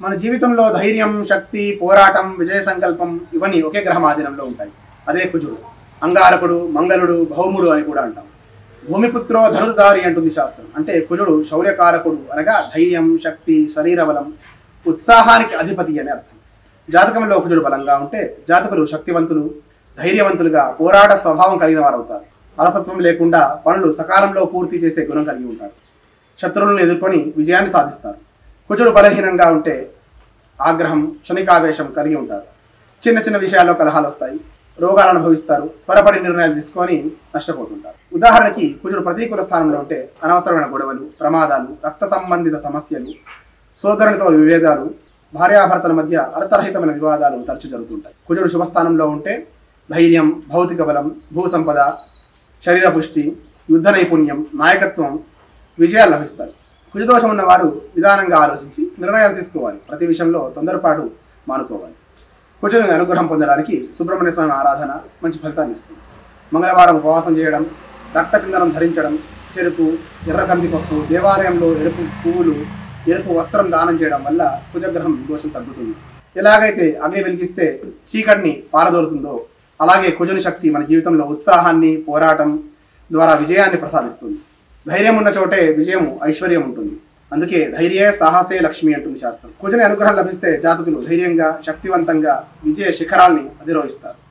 మన జీవితంలో ధైర్యం, శక్తి, పోరాటం, విజయ సంకల్పం ఇవన్నీ ఒకే గ్రహం ఆధీనంలో ఉంటాయి. అదే కుజుడు. అంగారకుడు, మంగళుడు, భౌముడు అని కూడా అంటాం. భూమిపుత్రో ధనుర్ధారి అంటుంది శాస్త్రం. అంటే కుజుడు శౌర్యకారకుడు అనగా ధైర్యం, శక్తి, శరీర బలం, ఉత్సాహానికి అధిపతి అని అర్థం. జాతకంలో కుజుడు బలంగా ఉంటే జాతకులు శక్తివంతులు, ధైర్యవంతులుగా, పోరాట స్వభావం కలిగిన వారు అవుతారు. అలసత్వం లేకుండా పనులు సకాలంలో పూర్తి చేసే గుణం కలిగి ఉంటారు. శత్రువులను ఎదుర్కొని విజయాన్ని సాధిస్తారు. కుజుడు బలహీనంగా ఉంటే ఆగ్రహం, క్షణికావేశం కలిగి ఉంటారు. చిన్న చిన్న విషయాల్లో కలహాలు వస్తాయి. రోగాలు అనుభవిస్తారు. త్వరపడి నిర్ణయాలు తీసుకొని నష్టపోతుంటారు. ఉదాహరణకి కుజుడు ప్రతికూల స్థానంలో ఉంటే అనవసరమైన గొడవలు, ప్రమాదాలు, రక్త సంబంధిత సమస్యలు, సోదరునితో విభేదాలు, భార్యాభర్తల మధ్య అర్థరహితమైన వివాదాలు తరచు జరుగుతుంటాయి. కుజుడు శుభస్థానంలో ఉంటే ధైర్యం, భౌతిక బలం, భూ సంపద, శరీర పుష్టి, యుద్ధ నైపుణ్యం, నాయకత్వం, విజయాలు లభిస్తాయి. కుజదోషం ఉన్నవారు నిదానంగా ఆలోచించి నిర్ణయాలు తీసుకోవాలి. ప్రతి విషయంలో తొందరపాటు మానుకోవాలి. కుజుని అనుగ్రహం పొందడానికి సుబ్రహ్మణ్య స్వామి ఆరాధన మంచి ఫలితాన్ని ఇస్తుంది. మంగళవారం ఉపవాసం చేయడం, రక్త చందనం ధరించడం, చెరుకు, ఎర్ర కందిపప్పు, దేవాలయంలో ఎరుపు పువ్వులు, ఎరుపు వస్త్రం దానం చేయడం వల్ల కుజగ్రహం దోషం తగ్గుతుంది. ఎలాగైతే అగ్ని వెలిగిస్తే చీకటిని పారదోలుతుందో అలాగే కుజుని శక్తి మన జీవితంలో ఉత్సాహాన్ని, పోరాటం ద్వారా విజయాన్ని ప్రసాదిస్తుంది. ధైర్యం ఉన్న చోటే విజయం, ఐశ్వర్యం ఉంటుంది. అందుకే ధైర్యే సాహసే లక్ష్మి అంటుంది శాస్త్రం. కుజుని అనుగ్రహం లభిస్తే జాతకులు ధైర్యంగా, శక్తివంతంగా విజయ శిఖరాల్ని అధిరోహిస్తారు.